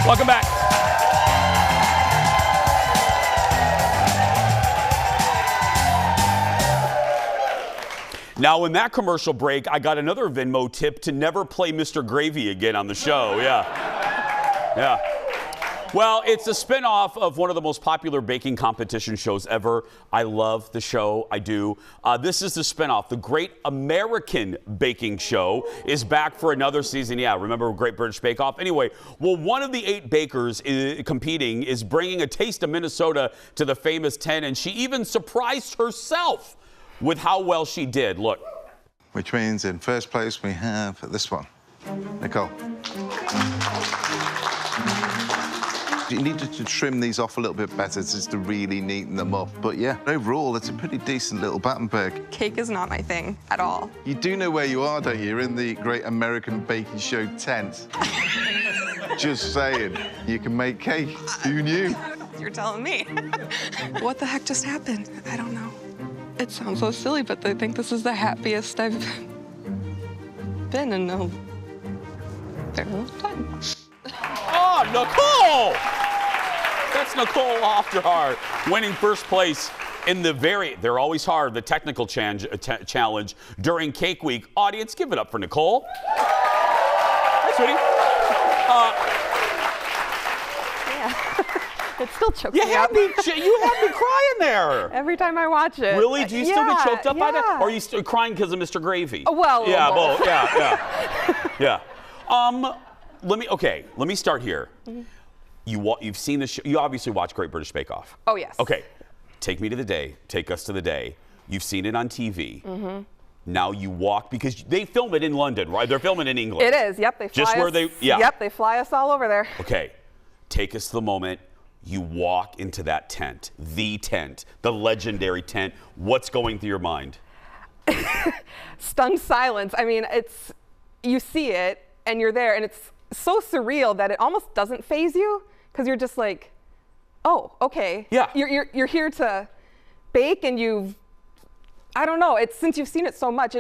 Welcome back. Now, in that commercial break, I got another Venmo tip to never play Mr. Gravy again on the show. Yeah. Well, it's a spinoff of one of the most popular baking competition shows ever. I love the show. I do. This is the spinoff. The Great American Baking Show is back for another season. Yeah, remember Great British Bake Off? Anyway, well, one of the 8 bakers competing is bringing a taste of Minnesota to the famous 10, and she even surprised herself with how well she did. Look. Which means in first place we have this one. Nicole. You needed to trim these off a little bit better just to really neaten them up. But yeah, overall, it's a pretty decent little Battenberg. Cake is not my thing at all. You do know where you are, don't you? You're in the Great American Baking Show tent. Just saying, you can make cake. Who knew? You're telling me. What the heck just happened? I don't know. It sounds so silly, but I think this is the happiest I've been in a very long time. Oh, Nicole! That's Nicole Aufderhar winning first place in the they're always hard, the technical challenge during Cake Week. Audience, give it up for Nicole. Hi, sweetie. It still chokes You me had up. me crying there. Every time I watch it. Really? Do you still get choked up by that? Yeah. Or are you still crying because of Mr. Gravy? Well, yeah, both. Yeah. Let me start here. You've seen the show. You obviously watch Great British Bake Off. Oh, yes. Okay. Take me to the day. Take us to the day. You've seen it on TV. Mm-hmm. Now you walk, because they film it in London, right? They're filming in England. It is. Yep. They fly Just us. where they, yeah. Yep. They fly us all over there. Okay. Take us to the moment. You walk into that tent, the legendary tent. What's going through your mind? Stunned silence. I mean, you see it and you're there, and it's so surreal that it almost doesn't faze you, because you're just like, oh, okay. Yeah. You're here to bake, and I don't know. It's since you've seen it so much.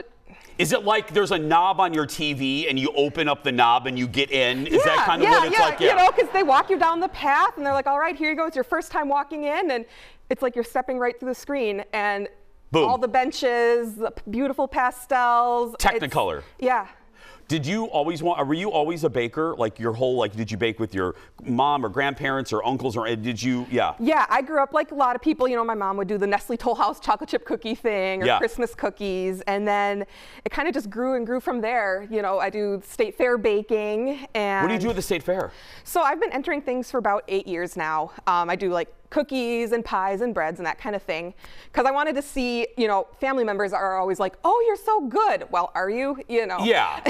Is it like there's a knob on your TV and you open up the knob and you get in? Is that kind of what it's like? Yeah, you know, because they walk you down the path and they're like, all right, here you go. It's your first time walking in, and it's like you're stepping right through the screen, and boom. All the benches, the beautiful pastels. Technicolor. Yeah. Were you always a baker? Like your whole, did you bake with your mom or grandparents or uncles, or did you, yeah? Yeah, I grew up like a lot of people. You know, my mom would do the Nestle Toll House chocolate chip cookie thing, or Christmas cookies, and then it kind of just grew and grew from there. You know, I do state fair baking. And what do you do at the state fair? So I've been entering things for about 8 years now. I do like cookies and pies and breads and that kind of thing, because I wanted to see, family members are always like, oh, you're so good. Well, are you? Yeah.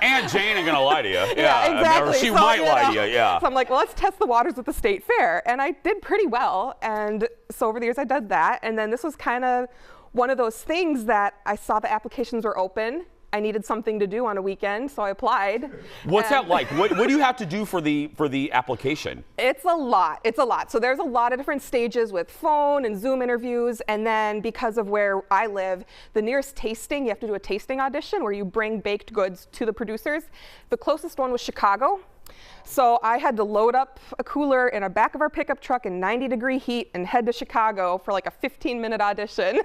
Aunt Jane ain't gonna lie to you. Yeah, exactly. Or she might lie to you, yeah. So I'm like, well, let's test the waters with the state fair. And I did pretty well. And so over the years I did that. And then this was kind of one of those things that I saw the applications were open. I needed something to do on a weekend, so I applied. What's that like? What do you have to do for the application? It's a lot. It's a lot. So there's a lot of different stages with phone and Zoom interviews, and then because of where I live, the nearest tasting, you have to do a tasting audition where you bring baked goods to the producers. The closest one was Chicago. So I had to load up a cooler in the back of our pickup truck in 90-degree heat and head to Chicago for like a 15-minute audition.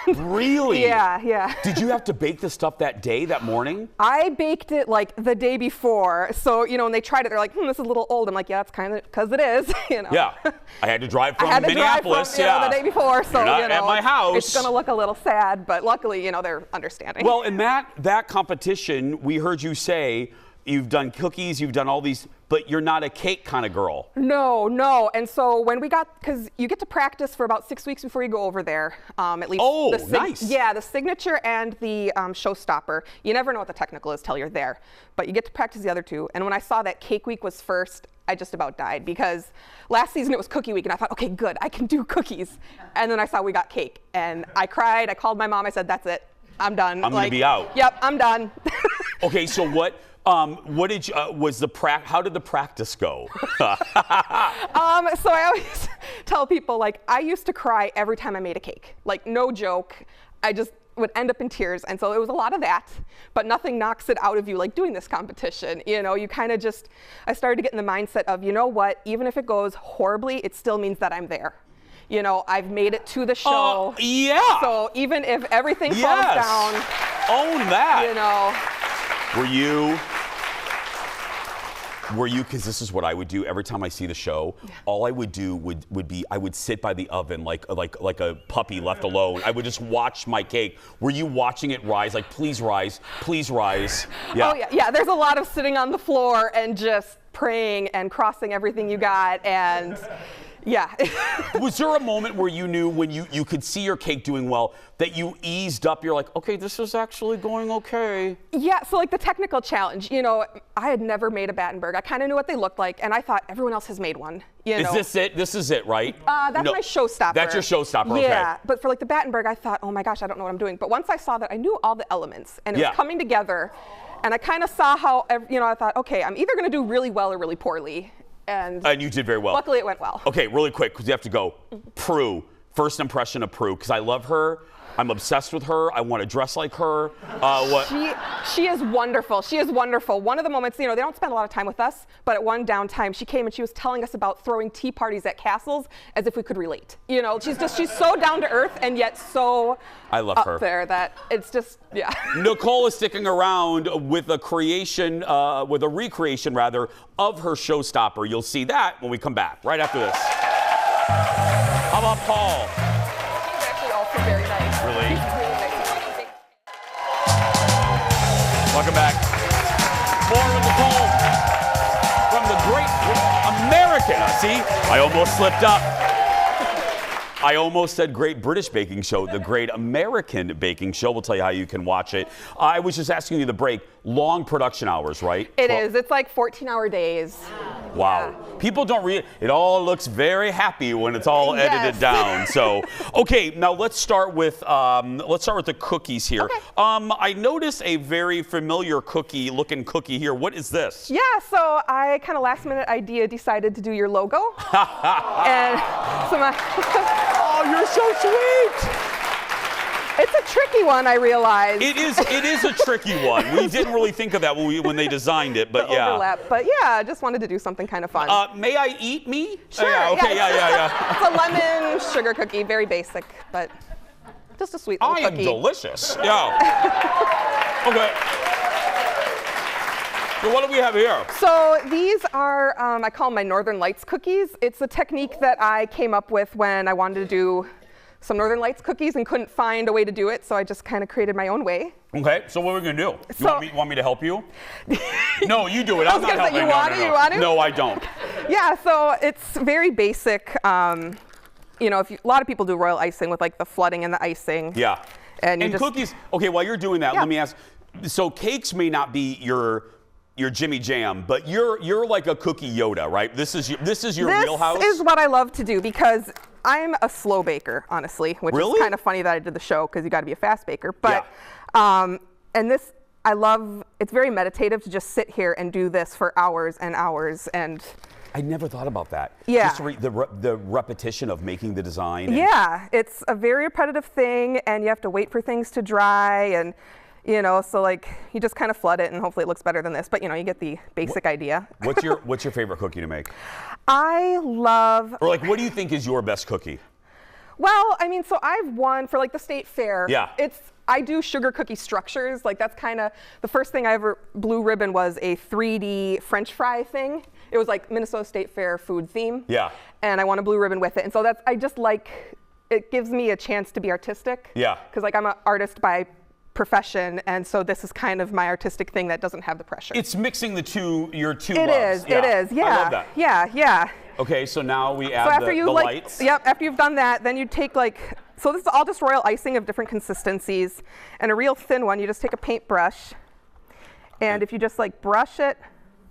Really? Yeah. Did you have to bake the stuff that morning? I baked it like the day before. So, when they tried it, they're like, this is a little old. I'm like, yeah, it's kind of because it is, Yeah. I had to drive from Minneapolis. The day before. So, you're not at my house. It's going to look a little sad, but luckily, they're understanding. Well, in that competition, we heard you say, you've done cookies, you've done all these, but you're not a cake kind of girl. No. And so when because you get to practice for about 6 weeks before you go over there, at least. Oh, nice. Yeah, the signature and the showstopper. You never know what the technical is till you're there, but you get to practice the other two. And when I saw that Cake Week was first, I just about died, because last season it was Cookie Week, and I thought, okay, good, I can do cookies. And then I saw we got cake, and I cried. I called my mom. I said, that's it. I'm done. I'm gonna be out. Yep, I'm done. Okay, so how did the practice go? So I always tell people, I used to cry every time I made a cake. No joke. would end up in tears. And so it was a lot of that, but nothing knocks it out of you like doing this competition. You know, you kind of just, I started to get in the mindset of, you know what, even if it goes horribly, it still means that I'm there. You know, I've made it to the show. Yeah. So even if everything falls down. Own that. You know. Were you, because this is what I would do every time I see the show, all I would do would be, I would sit by the oven like a puppy left alone. I would just watch my cake. Were you watching it rise? Like, please rise, please rise. Yeah. Oh yeah, yeah, there's a lot of sitting on the floor and just praying and crossing everything you got, and yeah. Was there a moment where you knew when you could see your cake doing well that you eased up? You're like, okay, this is actually going okay. Yeah, so like the technical challenge, you know, I had never made a Battenberg. I kind of knew what they looked like, and I thought everyone else has made one. You know? Is this it? This is it, right? That's my showstopper. That's your showstopper, okay. Yeah, but for like the Battenberg, I thought, oh my gosh, I don't know what I'm doing. But once I saw that, I knew all the elements, and it was coming together, and I kind of saw how, you know, I thought, okay, I'm either going to do really well or really poorly. And you did very well. Luckily, it went well. Okay, really quick, because you have to go. Prue, first impression of Prue, because I love her. I'm obsessed with her. I want to dress like her. She is wonderful. She is wonderful. One of the moments, you know, they don't spend a lot of time with us, but at one downtime, she came and she was telling us about throwing tea parties at castles as if we could relate. You know, she's so down to earth and yet so I love her. Up there that it's just, yeah. Nicole is sticking around with a recreation rather, of her showstopper. You'll see that when we come back, right after this. How about Paul? He's actually also very nice. Really? He's really nice. Welcome back. More with Nicole from the great American. See, I almost slipped up. I almost said Great British Baking Show, the Great American Baking Show. We'll tell you how you can watch it. I was just asking you the break. Long production hours, right? It is. It's like 14-hour days. Wow. Yeah. People don't read it. It all looks very happy when it's all edited down. So, okay, now let's start with the cookies here. Okay. I noticed a very familiar looking cookie here. What is this? Yeah, so I kind of last minute idea decided to do your logo. And so oh, you're so sweet. It's a tricky one, I realize. It is a tricky one. We didn't really think of that when they designed it, but yeah. Overlap. But yeah, I just wanted to do something kind of fun. May I eat me? Sure. Yeah, okay, yeah. It's a lemon sugar cookie, very basic, but just a sweet little cookie. I am delicious. Yeah. Okay. So what do we have here? So these are, I call them my Northern Lights cookies. It's a technique that I came up with when I wanted to do some Northern Lights cookies and couldn't find a way to do it, so I just kind of created my own way. Okay, so what are we gonna do? You want me to help you? No, you do it. I'm not helping. You want to? No, I don't. Yeah, so it's very basic. You know, a lot of people do royal icing with like the flooding and the icing. Yeah. And cookies. Okay, while you're doing that, let me ask. So cakes may not be your Jimmy Jam, but you're like a cookie Yoda, right? This is your wheelhouse. This is what I love to do because I'm a slow baker, honestly, which is kind of funny that I did the show because you got to be a fast baker. But and this I love. It's very meditative to just sit here and do this for hours and hours and. I never thought about that. Yeah. Just the repetition of making the design. Yeah, it's a very repetitive thing, and you have to wait for things to dry and. You know, so like you just kind of flood it and hopefully it looks better than this, but you know, you get the basic idea. What's your favorite cookie to make? I love. Or like, what do you think is your best cookie? Well, I mean, so I've won for like the state fair. Yeah. I do sugar cookie structures. Like that's kind of the first thing I ever blue ribbon was a 3D French fry thing. It was like Minnesota State Fair food theme. Yeah. And I won a blue ribbon with it. And so I just like, it gives me a chance to be artistic. Yeah. Because like I'm an artist by profession, and so this is kind of my artistic thing that doesn't have the pressure. It's mixing your two It loves. It is, yeah. I love that. Yeah. Okay, so now we add the lights. Yep, after you've done that, then you take so this is all just royal icing of different consistencies, and a real thin one, you just take a paintbrush, and if you just like brush it,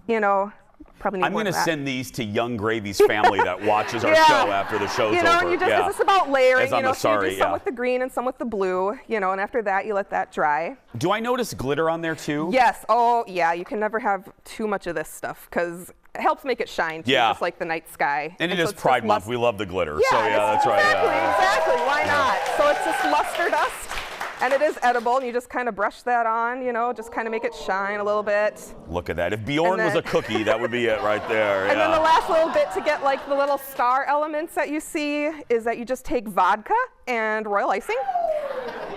you know, probably need I'm more going to than that. send these to Young Gravy's family that watches our show after the show's over. And you just, it's just about layering, you know, so you do some yeah. with the green and some with the blue, you know, and after that you let that dry. Do I notice glitter on there too? Yes, oh yeah, you can never have too much of this stuff because it helps make it shine too, just like the night sky. And it is Pride Month, we love the glitter. Yeah, so yeah, that's right. Exactly, why not? So it's just luster dust. And it is edible, and you just kind of brush that on, you know, just kind of make it shine a little bit. Look at that. If Bjorn was a cookie, that would be it right there. And then the last little bit to get like the little star elements that you see is that you just take vodka and royal icing.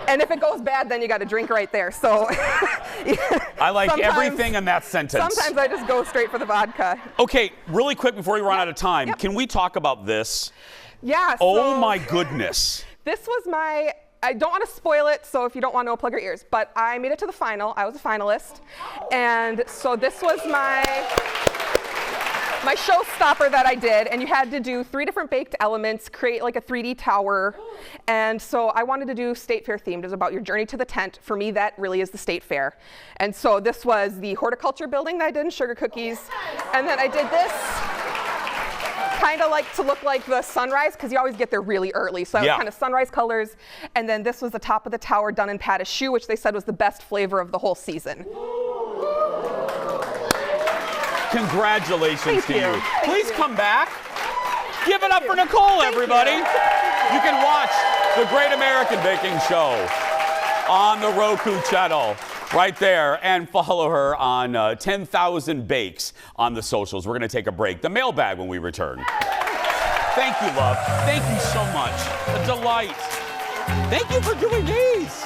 And if it goes bad, then you got to drink right there. So I like everything in that sentence. Sometimes I just go straight for the vodka. Okay, really quick before we run out of time, can we talk about this? Yeah. Oh my goodness. This was my, I don't want to spoil it, so if you don't want to know, plug your ears. But I made it to the final. I was a finalist. And so this was my showstopper that I did, and you had to do 3 different baked elements, create like a 3D tower. And so I wanted to do state fair themed. It was about your journey to the tent. For me, that really is the state fair. And so this was the horticulture building that I did in sugar cookies. And then I did this kind of like to look like the sunrise, because you always get there really early. So I was kind of sunrise colors. And then this was the top of the tower done in pat a choux, which they said was the best flavor of the whole season. Congratulations to you. Please come back. Give it up for Nicole, everybody. You can watch the Great American Baking Show on the Roku channel right there, and follow her on 10,000 Bakes on the socials. We're going to take a break. The mailbag when we return. Thank you, love. Thank you so much. A delight. Thank you for doing these.